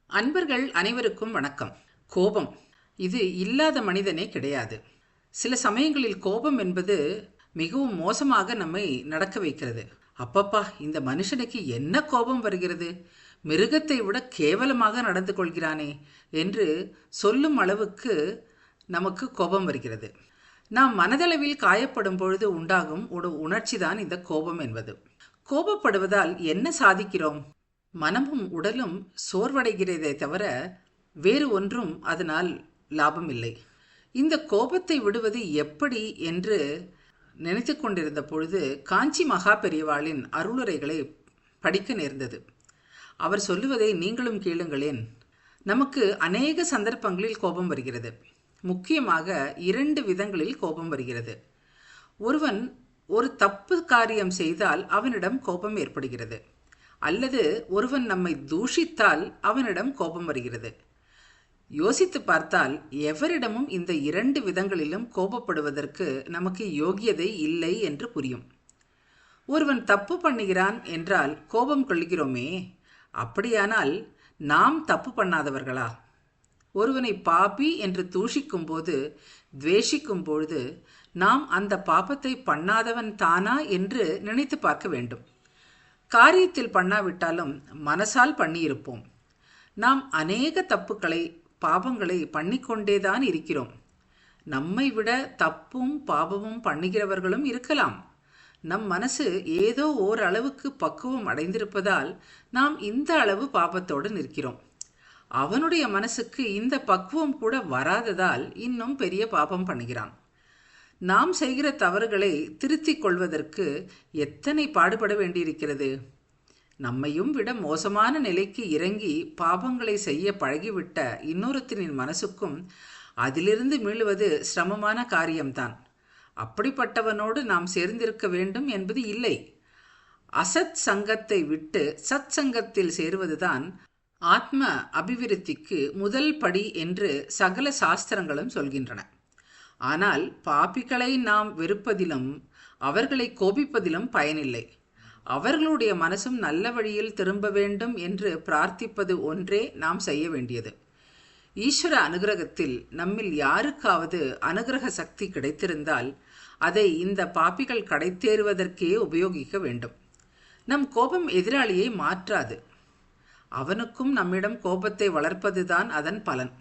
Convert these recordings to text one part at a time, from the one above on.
அன்பர்கள் அனைவருக்கும் வணக்கம். கோபம் இது இல்லாத மனிதனே கிடையாது. சில சமயங்களில் கோபம் என்பது மிகவும் மோசமாக நம்மை நடக்க வைக்கிறது. அப்பப்பா, இந்த மனுஷனுக்கு என்ன கோபம் வருகிறது, மிருகத்தை விட கேவலமாக நடந்து கொள்கிறானே என்று சொல்லும் அளவுக்கு நமக்கு கோபம் வருகிறது. நாம் மனதளவில் காயப்படும் பொழுது உண்டாகும் ஒரு உணர்ச்சிதான் இந்த கோபம் என்பது. கோபப்படுவதால் என்ன சாதிக்கிறோம்? மனமும் உடலும் சோர்வடைகிறதே தவிர வேறு ஒன்றும் அதனால் லாபம் இல்லை. இந்த கோபத்தை விடுவது எப்படி என்று நினைத்து கொண்டிருந்த பொழுது காஞ்சி மகா பெரியவாளின் அருளுரைகளை படிக்க நேர்ந்தது. அவர் சொல்லுவதை நீங்களும் கேளுங்களேன். நமக்கு அநேக சந்தர்ப்பங்களில் கோபம் வருகிறது. முக்கியமாக 2 விதங்களில் கோபம் வருகிறது. ஒருவன் ஒரு தப்பு காரியம் செய்தால் அவனிடம் கோபம் ஏற்படுகிறது, அல்லது ஒருவன் நம்மை தூஷித்தால் அவனிடம் கோபம் வருகிறது. யோசித்து பார்த்தால் எவரிடமும் இந்த 2 விதங்களிலும் கோபப்படுவதற்கு நமக்கு யோகியதை இல்லை என்று புரியும். ஒருவன் தப்பு பண்ணுகிறான் என்றால் கோபம் கொள்கிறோமே, அப்படியானால் நாம் தப்பு பண்ணாதவர்களா? ஒருவனை பாபி என்று தூஷிக்கும் போது, துவேஷிக்கும் பொழுது நாம் அந்த பாபத்தை பண்ணாதவன் தானா என்று நினைத்து பார்க்க வேண்டும். காரியத்தில் பண்ணாவிட்டாலும் மனசால் பண்ணியிருப்போம். நாம் அநேக தப்புக்களை, பாவங்களை பண்ணிக்கொண்டேதான் இருக்கிறோம். நம்மை விட தப்பும் பாவமும் பண்ணுகிறவர்களும் இருக்கலாம். நம் மனசு ஏதோ ஓரளவுக்கு பக்குவம் அடைந்திருப்பதால் நாம் இந்த அளவு பாபத்தோடு நிற்கிறோம். அவனுடைய மனசுக்கு இந்த பக்குவம் கூட வராததால் இன்னும் பெரிய பாபம் பண்ணுகிறான். நாம் செய்கிற தவறுகளை திருத்திக் கொள்வதற்கு எத்தனை பாடுபட வேண்டியிருக்கிறது. நம்மையும் விட மோசமான நிலைக்கு இறங்கி பாவங்களை செய்ய பழகிவிட்ட இன்னொருத்தனின் மனசுக்கும் அதிலிருந்து மீளுவது சிரமமான காரியம்தான். அப்படிப்பட்டவனோடு நாம் சேர்ந்திருக்க வேண்டும் என்பது இல்லை. அசத் சங்கத்தை விட்டு சத் சங்கத்தில் சேருவதுதான் ஆத்ம அபிவிருத்திக்கு முதல் படி என்று சகல சாஸ்திரங்களும் சொல்கின்றன. ஆனால் பாபிகளை நாம் வெறுப்பதிலும் அவர்களை கோபிப்பதிலும் பயனில்லை. அவர்களுடைய மனசும் நல்ல வழியில் திரும்ப வேண்டும் என்று பிரார்த்திப்பது ஒன்றே நாம் செய்ய வேண்டியது. ஈஸ்வர அனுகிரகத்தில் நம்மில் யாருக்காவது அனுகிரக சக்தி கிடைத்திருந்தால் அதை இந்த பாபிகள் கடைத்தேறுவதற்கே உபயோகிக்க வேண்டும். நம் கோபம் எதிராளியை மாற்றாது. அவனுக்கும் நம்மிடம் கோபத்தை வளர்ப்பதுதான் அதன் பலன்.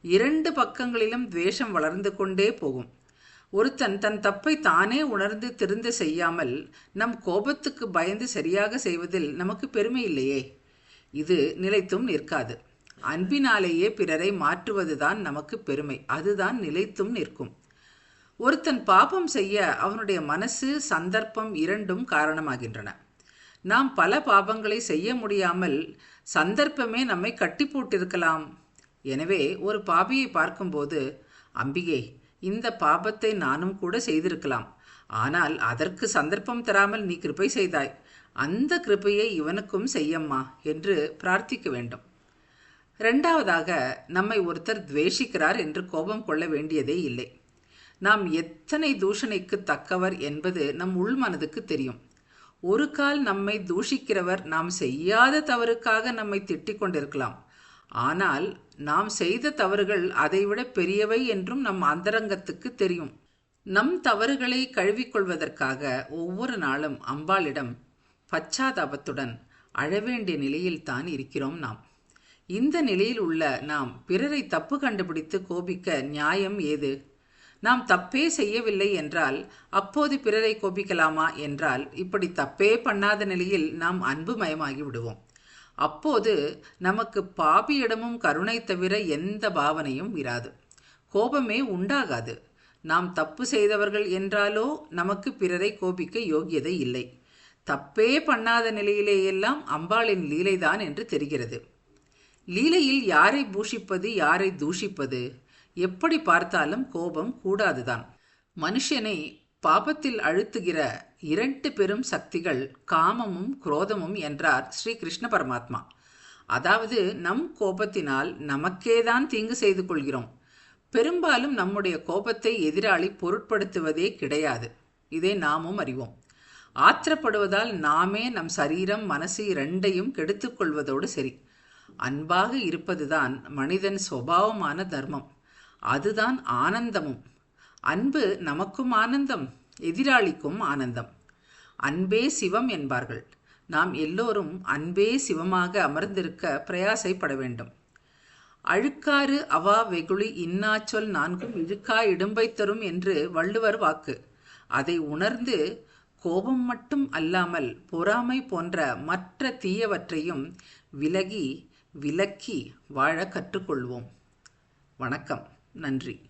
2 பக்கங்களிலும் துவேஷம் வளர்ந்து கொண்டே போகும். ஒருத்தன் தன் தப்பை தானே உணர்ந்து திருந்த செய்யாமல் நம் கோபத்துக்கு பயந்து சரியாக செய்வதில் நமக்கு பெருமை இல்லையே. இது நிலைத்தும் நிற்காது. அன்பினாலேயே பிறரை மாற்றுவதுதான் நமக்கு பெருமை. அதுதான் நிலைத்தும் நிற்கும். ஒருத்தன் பாபம் செய்ய அவனுடைய மனசு, சந்தர்ப்பம் 2ம் காரணமாகின்றன. நாம் பல பாபங்களை செய்ய முடியாமல் சந்தர்ப்பமே நம்மை கட்டி போட்டிருக்கலாம். எனவே ஒரு பாபியை பார்க்கும்போது, அம்பிகே, இந்த பாபத்தை நானும் கூட செய்திருக்கலாம், ஆனால் அதற்கு சந்தர்ப்பம் தராமல் நீ கிருபை செய்தாய், அந்த கிருபையை இவனுக்கும் செய்யம்மா என்று பிரார்த்திக்க வேண்டும். 2வதாக, நம்மை ஒருத்தர் துவேஷிக்கிறார் என்று கோபம் கொள்ள வேண்டியதே இல்லை. நாம் எத்தனை தூஷணைக்கு தக்கவர் என்பது நம் உள்மனதுக்கு தெரியும். ஒரு கால் நம்மை தூஷிக்கிறவர் நாம் செய்யாத தவறுக்காக நம்மை திட்டிக் கொண்டிருக்கலாம். ஆனால் நாம் செய்த தவறுகள் அதைவிட பெரியவை என்றும் நம் அந்தரங்கத்துக்கு தெரியும். நம் தவறுகளை கழுவிக்கொள்வதற்காக ஒவ்வொரு நாளும் அம்பாளிடம் பச்சாதாபத்துடன் அழவேண்டிய நிலையில் தான் இருக்கிறோம் நாம். இந்த நிலையில் உள்ள நாம் பிறரை தப்பு கண்டுபிடித்து கோபிக்க நியாயம் ஏது? நாம் தப்பே செய்யவில்லை என்றால் அப்போது பிறரை கோபிக்கலாமா என்றால், இப்படி தப்பே பண்ணாத நிலையில் நாம் அன்பு மயமாகி விடுவோம். அப்போது நமக்கு பாபியிடமும் கருணை தவிர எந்த பாவனையும் இராது. கோபமே உண்டாகாது. நாம் தப்பு செய்தவர்கள் என்றாலோ நமக்கு பிறரை கோபிக்க யோகியதை இல்லை. தப்பே பண்ணாத நிலையிலேயெல்லாம் அம்பாளின் லீலைதான் என்று தெரிகிறது. லீலையில் யாரை பூஷிப்பது, யாரை தூஷிப்பது, எப்படி பார்த்தாலும் கோபம் கூடாதுதான். மனுஷனை பாபத்தில் அழுத்துகிற 2 பெரும் சக்திகள் காமமும் குரோதமும் என்றார் ஸ்ரீ கிருஷ்ண பரமாத்மா. அதாவது நம் கோபத்தினால் நமக்கேதான் தீங்கு செய்து கொள்கிறோம். பெரும்பாலும் நம்முடைய கோபத்தை எதிராளி பொருட்படுத்துவதே கிடையாது. இதை நாமும் அறிவோம். ஆத்திரப்படுவதால் நாமே நம் சரீரம், மனசு 2யும் கெடுத்துக் கொள்வதோடு சரி. அன்பாக இருப்பதுதான் மனிதன் சுபாவமான தர்மம். அதுதான் ஆனந்தமும். அன்பு நமக்கும் ஆனந்தம், எதிராளிக்கும் ஆனந்தம். அன்பே சிவம் என்பார்கள். நாம் எல்லோரும் அன்பே சிவமாக அமர்ந்திருக்க பிரயாசைப்பட வேண்டும். அழுக்காறு அவா வெகுளி இன்னாச்சொல் நான்கும் இழுக்கா இடும்பை தரும் என்று வள்ளுவர் வாக்கு. அதை உணர்ந்து கோபம் மட்டும் அல்லாமல் பொறாமை போன்ற மற்ற தீயவற்றையும் விலக்கி வாழ கற்றுக்கொள்வோம். வணக்கம். நன்றி.